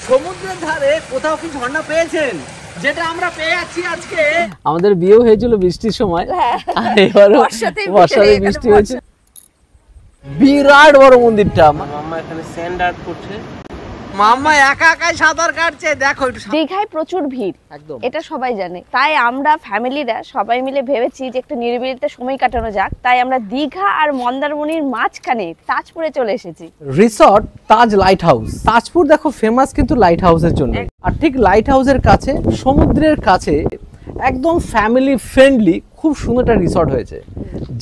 সমুদ্রের ধারে কোথাও কি ঝর্ণা পেয়েছেন? যেটা আমরা পেয়ে যাচ্ছি আজকে। আমাদের বিয়ে হয়েছিল বৃষ্টির সময়, আর এবারে বর্ষাতে বৃষ্টি হয়েছে। বিরাট বড় মন্দিরটা। মাম্মা এখানে স্যান্ড আর্ট করছে, মাম্মা একা একাই সাঁতার কাটছে। দেখো দীঘায় প্রচুর ভিড়, একদম এটা সবাই জানে। তাই আমরা ফ্যামিলিরা সবাই মিলে ভেবেছি যে একটা নিরিবিলিতে সময় কাটানো যাক। তাই আমরা দীঘা আর মন্দারমণির মাঝখানে তাজপুরে চলে এসেছি। রিসর্ট তাজ লাইট হাউস। তাজপুর দেখো ফেমাস কিন্তু লাইট হাউসের জন্য, আর ঠিক লাইট হাউসের কাছে, সমুদ্রের কাছে, একদম ফ্যামিলি ফ্রেন্ডলি খুব সুন্দর একটা রিসর্ট হয়েছে,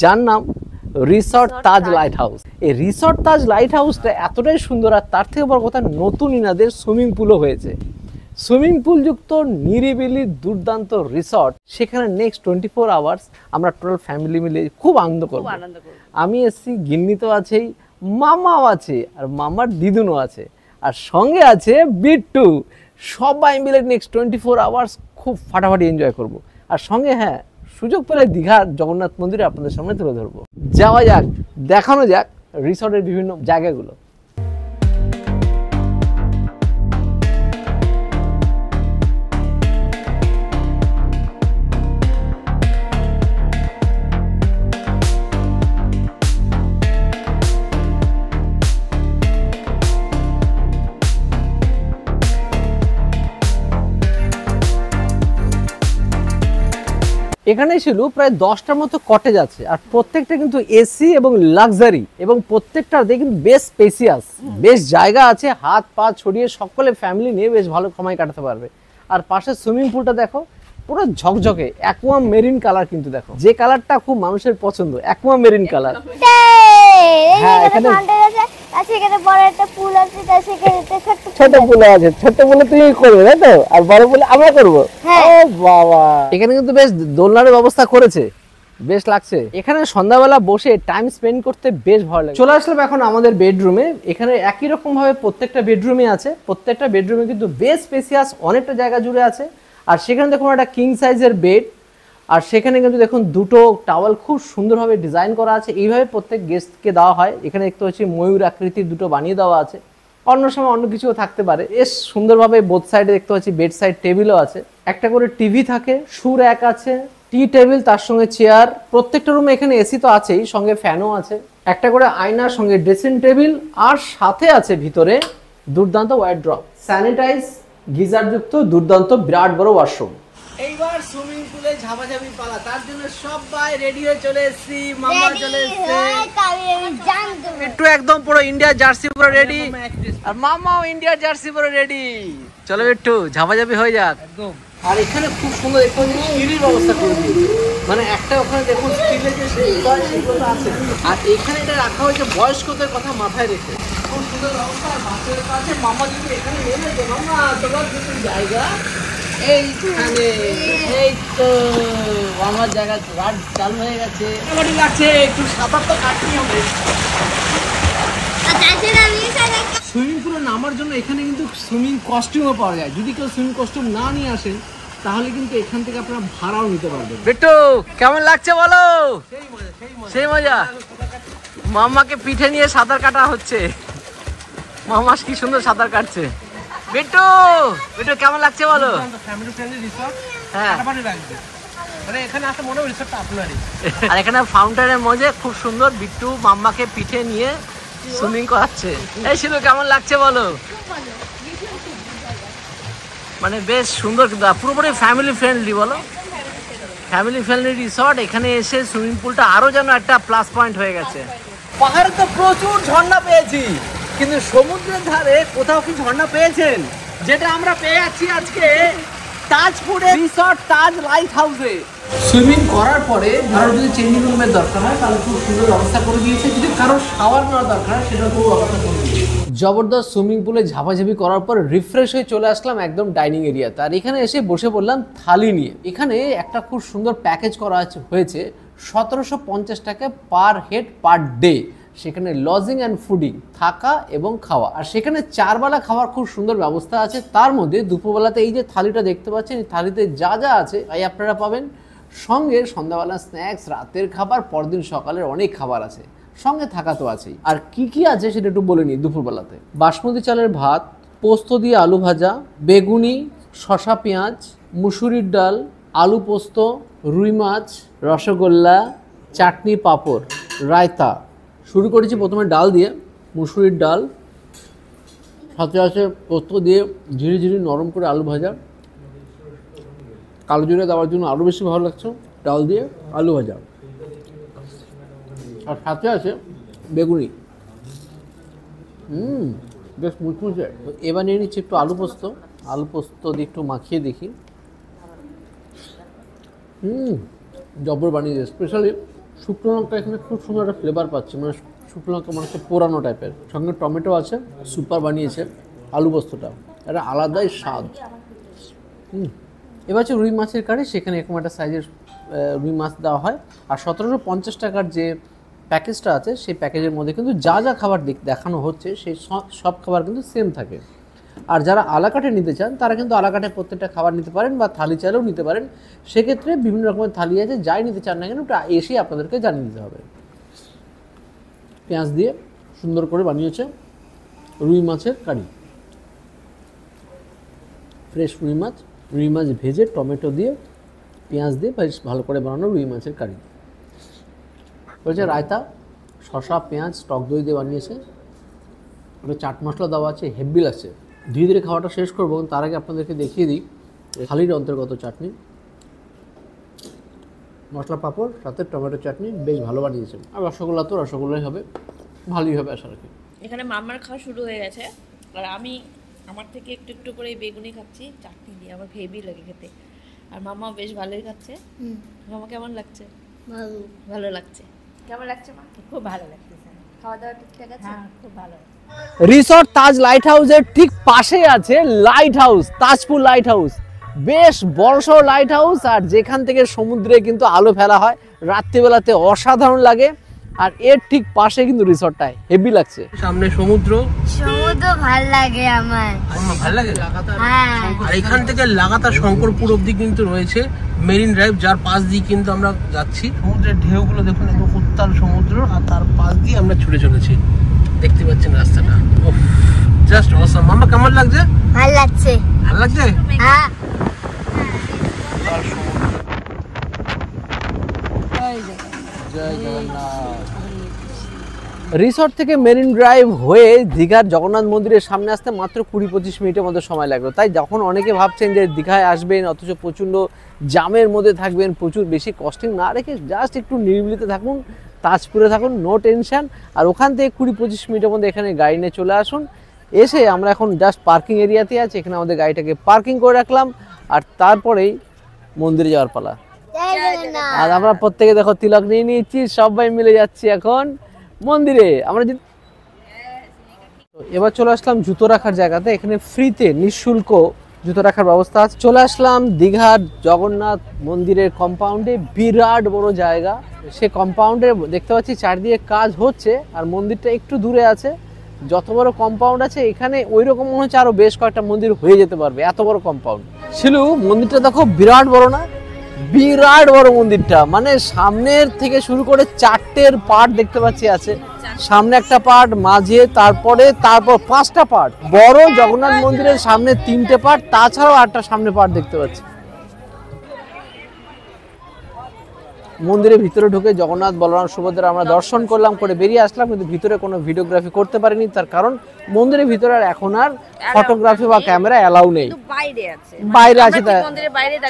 যার নাম রিসর্ট তাজ লাইট হাউস। এই রিসর্ট তাজ লাইট হাউসটা এতটাই সুন্দর, আর তার থেকে বড় কথা নতুন ইনাদের সুইমিং পুলও হয়েছে। সুইমিং পুল যুক্ত নিরিবিলি দুর্দান্ত রিসর্ট, সেখানে নেক্সট 24 আওয়ার্স আমরা টোটাল ফ্যামিলি মিলে খুব আনন্দ করব। আমি এসছি, গিন্নি তো আছেই, মামাও আছে, আর মামার দিদুনও আছে, আর সঙ্গে আছে বিট্টু। সবাই মিলে নেক্সট 24 আওয়ার্স খুব ফাটাফাটি এনজয় করব। আর সঙ্গে হ্যাঁ, সুযোগ পেলে দীঘার জগন্নাথ মন্দিরে আপনাদের সামনে তুলে ধরবো। যাওয়া যাক, দেখানো যাক রিসর্টের বিভিন্ন জায়গাগুলো। এখানে ছিল প্রায় 10টার মতো কটেজ আছে, আর প্রত্যেকটা কিন্তু এসি এবং লাক্সারি, এবং প্রত্যেকটা দেখুন বেশ স্পেসিয়াস, বেশ জায়গা আছে, হাত পা ছড়িয়ে সকলে ফ্যামিলি নিয়ে বেশ ভালো সময় কাটাতে পারবে। আর পাশে সুইমিং পুলটা দেখো, পুরো ঝকঝকে অ্যাকোয়া মেরিন কালার, কিন্তু দেখো যে কালারটা খুব মানুষের পছন্দ, অ্যাকোয়া মেরিন কালার। হ্যাঁ, এখানে বড় একটা পুল আছে, ছোট পুল আছে, ছোট পুলে তুমি করবে তাই তো, আর বড় পুলে আমরা করবো। ও বাবা, এখানে কিন্তু বেশ দোলনার ব্যবস্থা করেছে, বেশ লাগছে। এখানে সন্ধ্যাবেলা বসে টাইম স্পেন্ড করতে বেশ ভালো লাগে। চলে আসলাম এখন আমাদের বেডরুমে। এখানে একই রকম ভাবে প্রত্যেকটা বেডরুমে আছে, প্রত্যেকটা বেডরুমে কিন্তু বেশ স্পেসিয়াস, অনেকটা জায়গা জুড়ে আছে। আর সেখানে দেখুন একটা কিং সাইজের বেড, আর সেখানে কিন্তু দেখুন দুটো টাওয়াল খুব সুন্দরভাবে ডিজাইন করা আছে। এইভাবে প্রত্যেক গেস্টকে দেওয়া হয়। এখানে দেখতে পাচ্ছি ময়ূর আকৃতির দুটো বানিয়ে দেওয়া আছে, অন্য সময় অন্য কিছুও থাকতে পারে। বেশ সুন্দরভাবে বোথ সাইডে দেখতে পাচ্ছি বেড সাইড টেবিলও আছে, একটা করে টিভি থাকে, শু র্যাক আছে, টি টেবিল, তার সঙ্গে চেয়ার। প্রত্যেকটা রুমে এখানে এসি তো আছেই, সঙ্গে ফ্যানও আছে, একটা করে আয়নার সঙ্গে ড্রেসিং টেবিল, আর সাথে আছে ভিতরে দুর্দান্ত ওয়ার্ড্রপ, স্যানিটাইজ, গিজার যুক্ত দুর্দান্ত বিরাট বড় ওয়াশরুম। এইবার সুইমিং পুলে ঝাপাঝাপি পালা, তার জন্য সবাই রেডি হয়ে চলে এসেছি। মাম্মা চলে এসেছে, একটু একদম পুরো ইন্ডিয়া জার্সি পুরো রেডি, আর মাম্মাও ইন্ডিয়া জার্সি পুরো রেডি। চলো একটু ঝাপাঝাপি হয়ে যাক একদম। আর এখানে খুব সুন্দর দেখুন সিঁড়ির ব্যবস্থা করে দিয়েছে, মানে একটা ওখানে দেখুন স্টিলের যে সেগুলো আছে, আর এখানে এটা রাখা হয়েছে বয়স্কদের কথা মাথায় রেখে। খুব সুন্দর ব্যবস্থা। আর বাচ্চাদের কাছে মামা যদি এখানে নেমেছে, মামা তোমার কিছু জায়গা এইখানে, এই তো আমার জায়গা রাত চালু হয়ে গেছে, মোটামুটি লাগছে। একটু সাঁতার তো কাটতেই হবে। সুইমিং পুলে নামার জন্য এখানে কিন্তু সুইমিং কস্টিউমও পাওয়া যায়। যদি কেউ সুইমিং কস্টিউম না নিয়ে আসেন, তাহলে কিন্তু এখান থেকে আপনারা ভাড়াও নিতে পারবেন। বিট্টু কেমন লাগছে বলো? সেই মজা। মাম্মাকে পিঠে নিয়ে সাঁতার কাটা হচ্ছে, মাম্মা কি সুন্দর সাঁতার কাটছে। বিট্টু বিট্টু কেমন লাগছে বলো? ফ্যামিলি ফ্রেন্ডলি রিসর্ট, হ্যাঁ, মানে এখানে আসলে মনে হয় রিসর্টটা আপনারই। আর এখানে ফাউন্টেনের মধ্যে খুব সুন্দর বিট্টু মাম্মাকে পিঠে নিয়ে সুইমিং করাচ্ছে। এই শিলু কেমন লাগছে বলো? মানে বেশ সুন্দর, কিন্তু পুরোপুরি ফ্যামিলি ফ্রেন্ডলি, বলো ফ্যামিলি ফ্রেন্ডলি রিসর্ট। এখানে এসে সুইমিং পুলটা আরো যেন একটা প্লাস পয়েন্ট হয়ে গেছে। পাহাড়ে তো প্রচুর ঝর্ণা পেয়েছি, কিন্তু সমুদ্রের ধারে কোথাও কি ঝর্ণা পেয়েছেন? যেটা আমরা পেয়ে যাচ্ছি আজকে তাজপুরে রিসর্ট তাজ লাইট হাউসে। সুইমিং করার পরে কারোর যদি চেঞ্জিং রুমের দরকার হয়, তাহলে খুব সুন্দর ব্যবস্থা করে দিয়েছে। যদি কারোর শাওয়ার নেওয়ার দরকার হয়, সেটা খুব ব্যবস্থা করে দিয়েছে। জবরদস্ত সুইমিং পুলে ঝাপাঝাপি করার পর রিফ্রেশ হয়ে চলে আসলাম একদম ডাইনিং এরিয়াতে। আর এখানে এসে বসে পড়লাম থালি নিয়ে। এখানে একটা খুব সুন্দর প্যাকেজ করা হয়েছে 1750 টাকা পার হেড পার ডে। সেখানে লজিং অ্যান্ড ফুডিং, থাকা এবং খাওয়া, আর সেখানে 4 বেলা খাওয়ার খুব সুন্দর ব্যবস্থা আছে। তার মধ্যে দুপুরবেলাতে এই যে থালিটা দেখতে পাচ্ছেন, এই থালিতে যা যা আছে তাই আপনারা পাবেন। সঙ্গে সন্ধ্যাবেলা স্ন্যাক্স, রাতের খাবার, পরদিন সকালের অনেক খাবার আছে, সঙ্গে থাকা তো আছেই। আর কি কি আছে সেটা একটু বলে নিই। দুপুরবেলাতে বাসমতি চালের ভাত, পোস্ত দিয়ে আলু ভাজা, বেগুনি, শসা পেঁয়াজ, মুসুরির ডাল, আলু পোস্ত, রুই মাছ, রসগোল্লা, চাটনি, পাঁপড়, রায়তা। শুরু করেছি প্রথমে ডাল দিয়ে, মুসুরির ডাল, সাথে আছে পোস্ত দিয়ে ঝিরি ঝিরি নরম করে আলু ভাজা। কালো জিরে দেওয়ার জন্য আরও বেশি ভালো লাগছে। ডাল দিয়ে আলু ভাজা, আর সাথে আছে বেগুনি। বেশ মুচমুচে। এবার নিয়ে নিচ্ছি একটু আলু পোস্ত। আলু পোস্ত দিয়ে একটু মাখিয়ে দেখি। জবর বানিয়েছে। স্পেশালি শুকনো লঙ্কা এখানে খুব সুন্দর একটা ফ্লেভার পাচ্ছে, মানে শুকনো লঙ্কা মানে হচ্ছে পোড়ানো টাইপের। সঙ্গে টমেটো আছে, সুপার বানিয়েছে আলু পোস্তটা, একটা আলাদাই স্বাদ। এবার হচ্ছে রুই মাছের কারি, সেখানে এরকম একটা সাইজের রুই মাছ দেওয়া হয়। আর 1750 টাকার যে প্যাকেজটা আছে সেই প্যাকেজের মধ্যে কিন্তু যা যা খাবার দেখানো হচ্ছে সেই সব খাবার কিন্তু সেম থাকে। আর যারা আলাকাটে নিতে চান তারা কিন্তু আলাকাটে প্রত্যেকটা খাবার নিতে পারেন, বা থালি চালেও নিতে পারেন। সেক্ষেত্রে বিভিন্ন রকমের থালি আছে, যাই নিতে চান না কেন ওটা এসেই আপনাদেরকে জানিয়ে দিতে হবে। পেঁয়াজ দিয়ে সুন্দর করে বানিয়েছে রুই মাছের কারি। ফ্রেশ রুই মাছ ভেজে টমেটো দিয়ে পেঁয়াজ দিয়ে বেশ ভালো করে বানানো রুই মাছের কারি। বলছে রায়তা, শসা, পেঁয়াজ, টক দই দিয়ে বানিয়েছে। ওটা চাট মশলা দেওয়া আছে, হেভি লাগছে। ধীরে ধীরে খাওয়াটা শেষ করবো, তার আগে আপনাদেরকে দেখিয়ে দিই থালির অন্তর্গত চাটনি, মশলা পাঁপড়, সাথে টমেটো চাটনি বেশ ভালো বানিয়েছে। আর রসগোল্লা তো রসগোল্লাই হবে, ভালোই হবে আশা রাখি। এখানে মামার খাওয়া শুরু হয়ে গেছে, আর আমি আমার থেকে একটু একটু করে বেগুনি খাচ্ছি চাটনি দিয়ে, আমার হেভি লাগে খেতে। আর মামা বেশ ভালোই খাচ্ছে। মামা কেমন লাগছে? ভালো লাগছে। কেমন লাগছে মা? খুব ভালো লাগছে। খাওয়া দাওয়া ঠিকঠাক আছে? হ্যাঁ, খুব ভালো। রিসর্ট তাজ লাইট হাউসের ঠিক পাশে আছে light house, Tajpur light house. বেশ বড়সড় লাইট হাউস, আর যেখান থেকে সমুদ্রে কিন্তু আলো ফেলা হয় রাত্রিবেলাতে, অসাধারণ লাগে। আর এর ঠিক পাশে কিন্তু রিসর্টটা হেভি লাগছে। সামনে সমুদ্র ভাল লাগে আমার। ভালো লাগে। হ্যাঁ, আর এখান থেকে লাগাতার শঙ্করপুর অব্দি কিন্তু রয়েছে মেরিন ড্রাইভ, যার পাশ দিয়ে কিন্তু আমরা যাচ্ছি। সমুদ্রের ঢেউগুলো দেখুন, একদম উত্তাল সমুদ্র, আর তার পাশ দিয়ে আমরা ছুটে চলেছি। দেখতে পাচ্ছেন রাস্তাটা, জাস্ট অসাম। মামা কেমন লাগছে? ভাল লাগছে। ভালো লাগছে? হ্যাঁ, জয় জগন্নাথ। রিসর্ট থেকে মেরিন ড্রাইভ হয়ে দীঘার জগন্নাথ মন্দিরের সামনে আসতে মাত্র 20-25 মিনিটের মধ্যে সময় লাগলো। তাই যখন অনেকে ভাবছেন যে দীঘায় আসবেন অথচ প্রচণ্ড জামের মধ্যে থাকবেন, প্রচুর বেশি কস্টিং না রেখে জাস্ট একটু নিরিবিলিতে থাকুন, তাজপুরে থাকুন, নো টেনশন। আর ওখান থেকে 20-25 মিনিটের মধ্যে এখানে গাড়ি নিয়ে চলে আসুন। এসে আমরা এখন জাস্ট পার্কিং এরিয়াতে আছি, এখানে আমাদের গাড়িটাকে পার্কিং করে রাখলাম, আর তারপরেই মন্দিরে যাওয়ার পালা। জয় জগন্নাথ। আর আমরা প্রত্যেকে দেখো তিলক নিয়ে নিয়েছি, সবাই মিলে যাচ্ছি এখন মন্দিরে। আমরা এবার চলে আসলাম জুতো রাখার জায়গাতে। এখানে ফ্রিতে নিঃশুল্ক জুতো রাখার ব্যবস্থা আছে। চলে আসলাম দীঘার জগন্নাথ মন্দিরের কম্পাউন্ডে, বিরাট বড় জায়গা। সে কম্পাউন্ডে দেখতে পাচ্ছি চারদিকে কাজ হচ্ছে, আর মন্দিরটা একটু দূরে আছে। যত বড় কম্পাউন্ড আছে এখানে ওই রকম মনে হচ্ছে আরো বেশ কয়েকটা মন্দির হয়ে যেতে পারবে, এত বড় কম্পাউন্ড। ছিল মন্দিরটা দেখো বিরাট বড় না? বিরাট বড় মন্দিরটা, মানে সামনের থেকে শুরু করে 4টের পার্ট দেখতে পাচ্ছি আছে। সামনে একটা পার্ট, মাঝে, তারপর 5টা পার্ট। বড় জগন্নাথ মন্দিরের সামনে 3টে পার্ট, তাছাড়াও 8টা সামনে পার্ট দেখতে পাচ্ছি। মন্দিরের ভিতরে ঢুকে জগন্নাথ, বলরাম, সুভদ্রা আমরা দর্শন করলাম, করে বেরিয়ে আসলাম, কিন্তু ভিতরে কোনো ভিডিওগ্রাফি করতে পারিনি। তার কারণ মন্দিরের ভিতরে আর এখন আর ফটোগ্রাফি বা ক্যামেরা অ্যালাউ নেই, বাইরে আছে।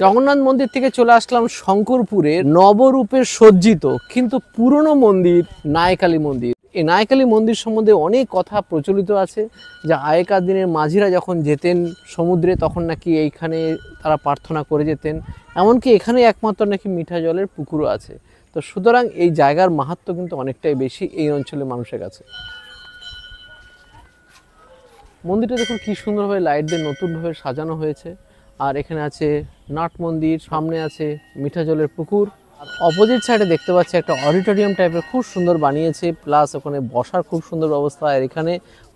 জগন্নাথ মন্দির থেকে চলে আসলাম শঙ্করপুরে নবরূপে সজ্জিত কিন্তু পুরনো মন্দির নায়কালী মন্দির। এই নায়কালী মন্দির সম্বন্ধে অনেক কথা প্রচলিত আছে, যা আগেকার দিনের মাঝিরা যখন যেতেন সমুদ্রে তখন নাকি এইখানে তারা প্রার্থনা করে যেতেন। এমনকি এখানে একমাত্র নাকি মিঠা জলের পুকুরও আছে। তো সুতরাং এই জায়গার মাহাত্ম্য কিন্তু অনেকটাই বেশি এই অঞ্চলের মানুষের কাছে। মন্দিরটা দেখুন কি সুন্দরভাবে লাইট দিয়ে নতুনভাবে সাজানো হয়েছে। আর এখানে আছে নাট মন্দির, সামনে আছে মিঠা জলের পুকুর। অপোজিট সাইডে দেখতে পাচ্ছি একটা অডিটোরিয়াম টাইপের খুব সুন্দর বানিয়েছে, প্লাস ওখানে বসার খুব সুন্দর ব্যবস্থা। আর এখানে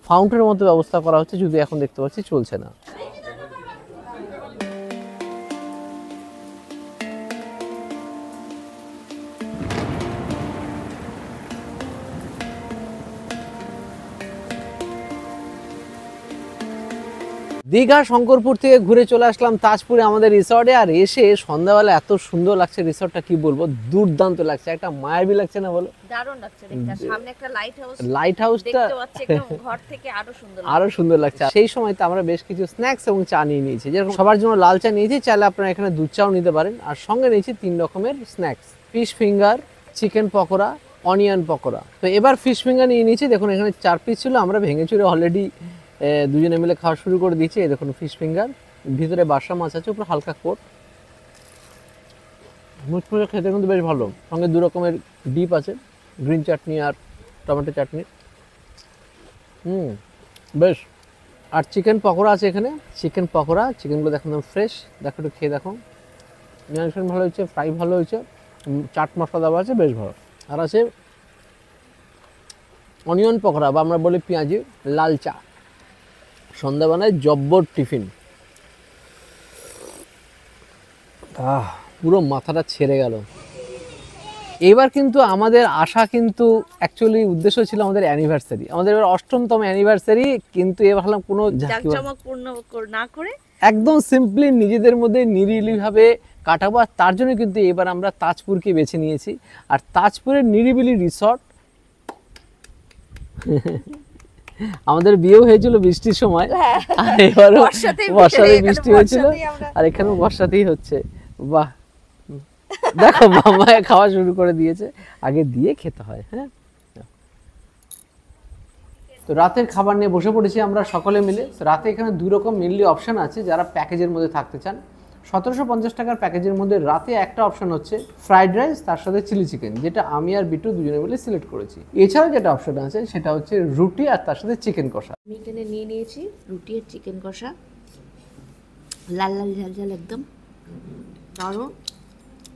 ফাউন্টেনের মতো ব্যবস্থা করা হচ্ছে, যদি এখন দেখতে পাচ্ছি চলছে না। দীঘা শঙ্করপুর থেকে ঘুরে চলে আসলাম তাজপুরে আমাদের রিসর্টে, আর এসে সন্ধ্যাবেলা এত সুন্দর লাগছে রিসর্টটা, কি বলবো, দুর্দান্ত লাগছে, একটা মায়াবী লাগছে না বলো? দারুণ লাগছে দেখতে। সামনে একটা লাইট হাউসটা দেখতে পাচ্ছি, একদম ঘর থেকে আরো সুন্দর লাগছে। সেই সময় তো আমরা বেশ কিছু স্ন্যাক্স এবং চা নিয়ে নিয়েছি, যেরকম সবার জন্য লাল চা নিয়েছি, চাইলে আপনারা এখানে দুধ চাও নিতে পারেন। আর সঙ্গে নিয়েছি 3 রকমের snacks, fish finger, chicken pakora, onion pakora. তো এবার ফিশ ফিঙ্গার নিয়ে নিয়েছি, দেখুন এখানে 4 পিস ছিল, আমরা ভেঙে চুরে অলরেডি দুজনে মিলে খাওয়া শুরু করে দিয়েছি। এই দেখুন ফিশ ফিঙ্গার, ভিতরে বাসা মাছ আছে, উপরে হালকা কোট, মুচমুচে খেতে কিন্তু বেশ ভালো। সঙ্গে 2 রকমের ডিপ আছে, গ্রিন চাটনি আর টমেটো চাটনি, বেশ। আর চিকেন পকোড়া আছে এখানে, চিকেন পকোড়া, চিকেনগুলো দেখুন ফ্রেশ, দেখো একটু খেয়ে দেখো, ম্যারিনেশন ভালো হয়েছে, ফ্রাই ভালো হয়েছে, চাট মশলা দেওয়া আছে, বেশ ভালো। আর আছে অনিয়ন পকোড়া বা আমরা বলি পেঁয়াজি, লাল চা, সন্ধ্যাবেলায় জব্বর টিফিন। পুরো মাথাটা ছেড়ে গেল। এবার কিন্তু আমাদের আশা কিন্তু অ্যাকচুয়ালি উদ্দেশ্য ছিল আমাদের অ্যানিভার্সারি, আমাদের এবার 8তম অ্যানিভার্সারি, কিন্তু এবার ভাবলাম কোনো জাঁকজমকপূর্ণ না করে একদম সিম্পলি নিজেদের মধ্যে নিরিবিলিভাবে কাটাবো। আর তার জন্য কিন্তু এবার আমরা তাজপুরকে বেছে নিয়েছি। আর তাজপুরের নিরিবিলি রিসর্ট, আমাদের বিয়েও হয়েছিল বৃষ্টির সময়, আর এবারও বর্ষাতেই বৃষ্টি হয়েছিল, আর এখানেও বর্ষাতেই হচ্ছে। বাহ, দেখো মামা খাওয়া শুরু করে দিয়েছে, আগে দিয়ে খেতে হয়। হ্যাঁ, তো রাতের খাবার নিয়ে বসে পড়েছি আমরা সকলে মিলে। রাতে এখানে 2 রকম মেনলি অপশন আছে যারা প্যাকেজের মধ্যে থাকতে চান। 1750 টাকার প্যাকেজের মধ্যে রাতে একটা অপশন হচ্ছে ফ্রাইড রাইস তার সাথে চিলি চিকেন, যেটা আমি আর বিটু দুজনে মিলে সিলেক্ট করেছি। এছাড়াও যেটা অপশন আছে সেটা হচ্ছে রুটি আর তার সাথে চিকেন কষা। আমি এখানে নিয়ে নিয়েছি রুটি আর চিকেন কষা, লাল লাল ঝাল ঝাল, একদম দারুণ,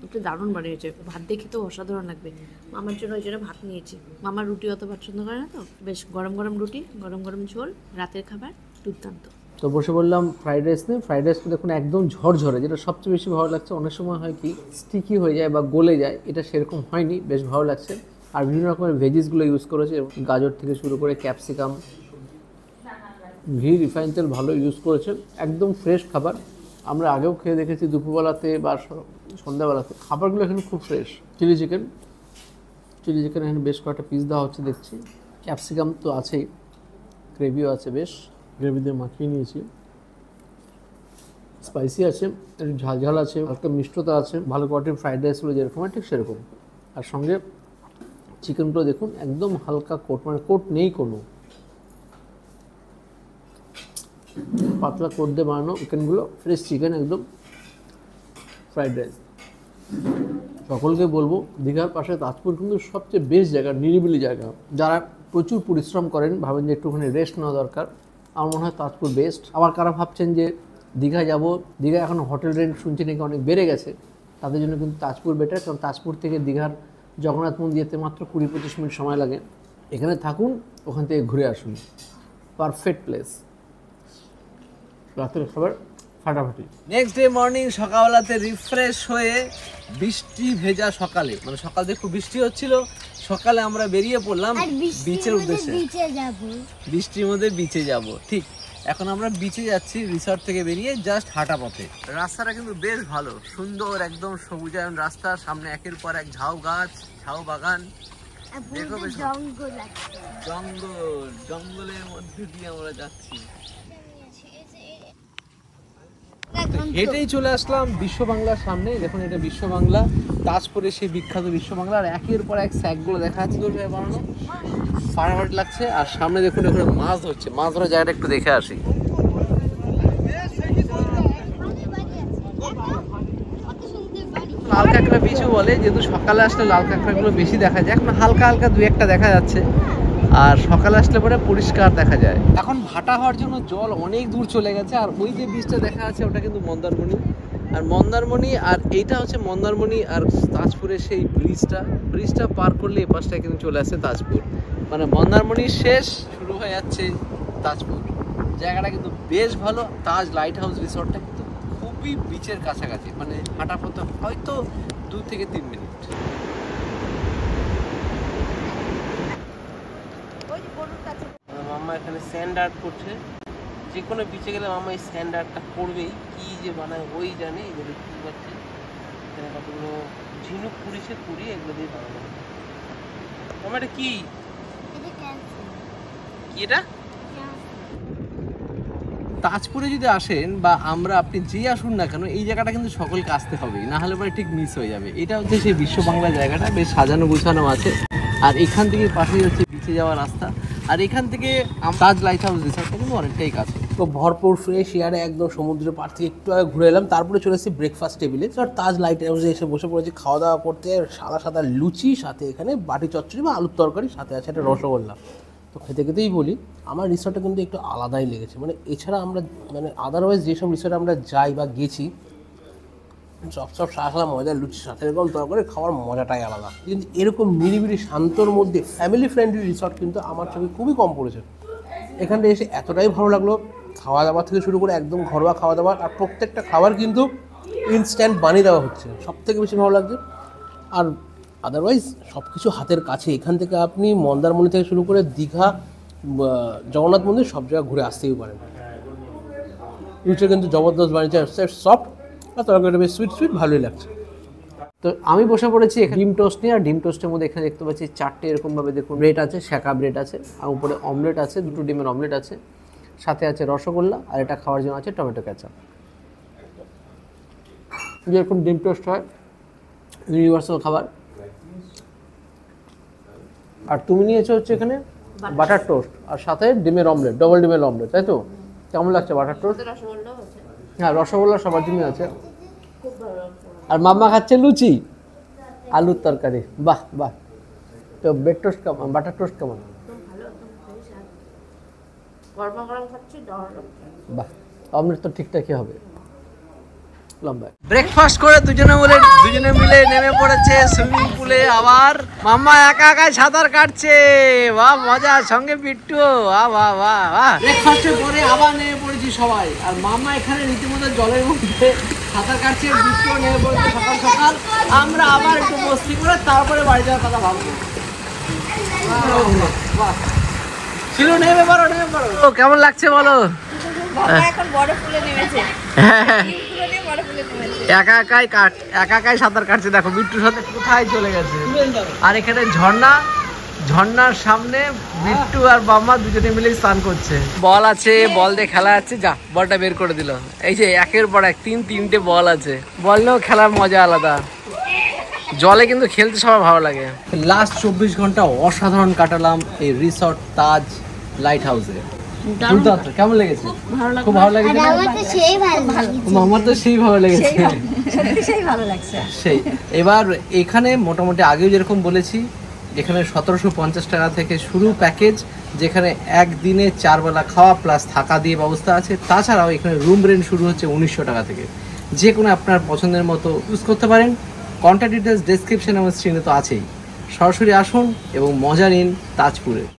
একটু দারুণ বানিয়েছে। ভাত দেখে তো অসাধারণ লাগবে। মামার জন্য ওই জন্য ভাত নিয়েছি, মামার রুটি অত পছন্দ করে না, তো বেশ গরম গরম রুটি, গরম গরম ঝোল, রাতের খাবার দুর্দান্ত। তো বসে বললাম ফ্রাইড রাইস নিয়ে। ফ্রাইড রাইস দেখুন একদম ঝরঝরে, যেটা সবচেয়ে বেশি ভালো লাগছে। অনেক সময় হয় কি স্টিকি হয়ে যায় বা গলে যায়, এটা সেরকম হয়নি, বেশ ভালো লাগছে। আর বিভিন্ন রকমের ভেজিসগুলো ইউজ করেছে, গাজর থেকে শুরু করে ক্যাপসিকাম, ঘি, রিফাইন তেল ভালো ইউজ করেছে, একদম ফ্রেশ খাবার। আমরা আগেও খেয়ে দেখেছি দুপুরবেলাতে বা সন্ধ্যাবেলাতে, খাবারগুলো এখানে খুব ফ্রেশ। চিলি চিকেন এখানে বেশ কয়েকটা পিস দেওয়া হচ্ছে দেখছি, ক্যাপসিকাম তো আছেই, গ্রেভিও আছে, বেশ গ্রেভি দিয়ে মাখিয়ে নিয়েছি, স্পাইসি আছে, একটু ঝাল ঝাল আছে, হালকা মিষ্টতা আছে, ভালো কোয়ালিটির ফ্রাইড রাইসগুলো যেরকম হয় ঠিক সেরকম। আর সঙ্গে চিকেনগুলো দেখুন একদম হালকা কোট, মানে কোট নেই কোনো, পাতলা কোট দিয়ে বানানো চিকেনগুলো, ফ্রেশ চিকেন একদম। ফ্রাইড রাইস সকলকে বলবো, দীঘার পাশে তাজপুর কিন্তু সবচেয়ে বেস্ট জায়গা, নিরিবিলি জায়গা। যারা প্রচুর পরিশ্রম করেন, ভাবেন যে একটুখানি রেস্ট নেওয়া দরকার, আমার মনে হয় তাজপুর বেস্ট। আবার কারা ভাবছেন যে দীঘা যাব, দীঘা এখন হোটেল রেন্ট শুনছি নাকি অনেক বেড়ে গেছে, তাদের জন্য কিন্তু তাজপুর বেটার। কারণ তাজপুর থেকে দীঘার জগন্নাথ মন্দির যেতে মাত্র 20-25 মিনিট সময় লাগে। এখানে থাকুন, ওখান থেকে ঘুরে আসুন, পারফেক্ট প্লেস। রাতের খাবার ফাটাফাটি। নেক্সট ডে মর্নিং সকালবেলাতে রিফ্রেশ হয়ে, বৃষ্টি ভেজা সকালে, মানে সকাল থেকে খুব বৃষ্টি হচ্ছিল, সকালে আমরা বেরিয়ে পড়লাম বিচের উদ্দেশ্যে। বৃষ্টির মধ্যে বিচে যাব, ঠিক এখন আমরা বিচে যাচ্ছি রিসর্ট থেকে বেরিয়ে, জাস্ট হাঁটা পথে। রাস্তাটা কিন্তু বেশ ভালো, সুন্দর, একদম সবুজায়ন রাস্তা, সামনে একের পর এক ঝাউ গাছ, ঝাউ বাগান, দেখো বেশ জঙ্গলের মধ্যে দিয়ে আমরা যাচ্ছি। হেঁটেই চলে আসলাম বিশ্ব বাংলার সামনে। দেখুন এটা বিশ্ব বাংলা, তাজপুরের সেই বিখ্যাত বিশ্ব বাংলা। আর একের পর এক স্যাকগুলো দেখা যাচ্ছে বানানো, ফাটাফাটি লাগছে। আর সামনে দেখুন এখানে মাছ ধরছে, মাছ ধরার জায়গাটা একটু দেখে আসি। লাল কাঁকড়া বিচও বলে, যেহেতু সকালে আসলে লাল কাঁকড়াগুলো বেশি দেখা যায়, এখন হালকা হালকা 2-1টা দেখা যাচ্ছে, আর সকালে আসলে পরে পরিষ্কার দেখা যায়। এখন ভাটা হওয়ার জন্য জল অনেক দূর চলে গেছে। আর ওই যে বীজটা দেখা যাচ্ছে ওটা কিন্তু মন্দারমণি, আর মন্দারমণি, আর এইটা হচ্ছে মন্দারমণি আর তাজপুরের সেই ব্রিজটা পার করলে এই পাশটায় কিন্তু চলে আসছে তাজপুর। মানে মন্দারমণি শেষ, শুরু হয়ে যাচ্ছে তাজপুর। জায়গাটা কিন্তু বেশ ভালো। তাজ লাইট হাউস রিসর্টটা কিন্তু খুবই বিচের কাছাকাছি, মানে হাঁটা পথে হয়তো 2 থেকে 3 মিনিট। মাম্মা এখানে স্যান্ড আর্ট করছে, যে কোনো বিচে গেলে মামা এই স্ট্যান্ডার্ডটা করবেই, কি যে বানায় ওই জানে। এগুলো দেখতে পাচ্ছি এখানে কতগুলো ঝিনুক পুড়িছে, পুড়িয়ে এগুলো দিয়ে বানানো। মামা এটা কি এটা? তাজপুরে যদি আসেন বা আমরা আপনি যে আসুন না কেন, এই জায়গাটা কিন্তু সকলকে আসতে হবে, না হলে পরে ঠিক মিস হয়ে যাবে। এটা হচ্ছে সেই বিশ্ব বাংলা জায়গাটা, বেশ সাজানো গোছানো আছে। আর এখান থেকে পাশেই হচ্ছে বিচে যাওয়ার রাস্তা। আর এখান থেকে তাজ লাইট হাউস রিসর্টটা কিন্তু অনেকটাই কাছে। তো ভরপুর ফ্রেশ এয়ারে একদম সমুদ্রের পাড় থেকে একটু আগে ঘুরে এলাম, তারপরে চলে এসেছি ব্রেকফাস্ট টেবিলে। আর তাজ লাইট হাউসে এসে বসে পড়েছি খাওয়া দাওয়া করতে। সাদা সাদা লুচি, সাথে এখানে বাটি চচ্চড়ি বা আলুর তরকারি, সাথে আছে একটা রসগোল্লা। তো খেতে খেতেই বলি আমার রিসর্টটা কিন্তু একটু আলাদাই লেগেছে। মানে এছাড়া আমরা মানে আদারওয়াইজ যেসব রিসর্টে আমরা যাই বা গেছি, সব শাকলা ময়দার লুচি সাথে এরকম তরকারি খাওয়ার মজাটাই আলাদা। কিন্তু এরকম নিরিবিলি শান্তর মধ্যে ফ্যামিলি ফ্রেন্ডলি রিসর্ট কিন্তু আমার চোখে খুবই কম পড়েছে। এখানটা এসে এতটাই ভালো লাগলো, খাওয়া দাওয়া থেকে শুরু করে একদম ঘরোয়া খাওয়া দাওয়া। আর প্রত্যেকটা খাবার কিন্তু ইনস্ট্যান্ট বানিয়ে দেওয়া হচ্ছে, সব থেকে বেশি ভালো লাগছে। আর আদারওয়াইজ সব কিছু হাতের কাছে। এখান থেকে আপনি মন্দারমণি থেকে শুরু করে দীঘা, জগন্নাথ মন্দির সব জায়গায় ঘুরে আসতেই পারেন। লুচিটা কিন্তু জবরদস্ত বানিয়েছে, সফট আর তরকারিটা বেশ সুইট সুইট, ভালোই লাগছে। তো আমি বসে পড়েছি এখানে ডিম টোস্ট নিয়ে। আর ডিম টোস্টের মধ্যে এখানে দেখতে পাচ্ছি 4টে এরকমভাবে দেখুন ব্রেড আছে, শাঁকা ব্রেড আছে, আর উপরে অমলেট আছে, 2টো ডিমের অমলেট আছে, সাথে আছে রসগোল্লা, আর এটা খাওয়ার জন্য আছে টমেটো কেচাপ। যেরকম ডিম টোস্ট হয় ইউনিভার্সাল খাবার। আর তুমি নিয়েছো হচ্ছে এখানে বাটার টোস্ট আর সাথে ডিমের অমলেট, ডবল ডিমের অমলেট, তাই তো? কেমন লাগছে বাটার টোস্ট? হ্যাঁ, রসগোল্লা সবার জন্য আছে। আর মাম্মা খাচ্ছে লুচি, আলুর তরকারি। বাহ বাহ। তো ব্রেড টোস্ট কেমন, বাটার টোস্ট কেমন? বাহ, অমলেট তো ঠিকঠাকই হবে। ব্রেকফাস্ট করে দুজনে মিলে নেমে পড়েছে সুইমিং পুলে। আবার মাম্মা একা একাই সাঁতার কাটছে, বাহ মজা, সঙ্গে বিট্টু, বাহ বাহ বাহ বাহ। ব্রেকফাস্টের পরে আবার নেমে পড়েছি সবাই। আর মাম্মা এখানে রীতিমতো জলের মধ্যে সাঁতার কাটছে, বিট্টু নেমে পড়েছে সকাল সকাল। আমরা আবার একটু মস্তি করে তারপরে বাড়ি যাওয়ার কথা ভাববো। ছিল, নেমে পড়ো নেমে পড়ো। কেমন লাগছে বলো? এখন বড় ফুলে নেমেছে, একা একাই সাঁতার কাটছে। দেখো বিট্টুর সাথে কোথায় চলে গেছে। আর এখানে ঝর্ণার সামনে বিট্টু আর বাম্মা দুজনে মিলে স্নান করছে। বল আছে, বল দিয়ে খেলা আছে। যা, বলটা বের করে দিল। এই যে একের পর এক তিনটে বল আছে। বল নিয়েও খেলার মজা আলাদা। জলে কিন্তু খেলতে সবার ভালো লাগে। লাস্ট 24 ঘন্টা অসাধারণ কাটালাম এই রিসর্ট তাজ লাইট হাউসে। কেমন লেগেছে? খুব ভালো লেগেছে। আমার তো সেই ভালো লেগেছে, সেই ভালো লাগছে। সেই এবার এখানে মোটামুটি আগেও যেরকম বলেছি, এখানে 1750 টাকা থেকে শুরু প্যাকেজ, যেখানে একদিনে 4 বেলা খাওয়া প্লাস থাকা দিয়ে ব্যবস্থা আছে। তাছাড়াও এখানে রুম রেন্ট শুরু হচ্ছে 1900 টাকা থেকে। যে কোনো আপনার পছন্দের মতো ইউজ করতে পারেন। কন্ট্যাক্ট ডিটেলস ডেসক্রিপশন এবং স্ক্রিনে তো আছেই। সরাসরি আসুন এবং মজা নিন তাজপুরে।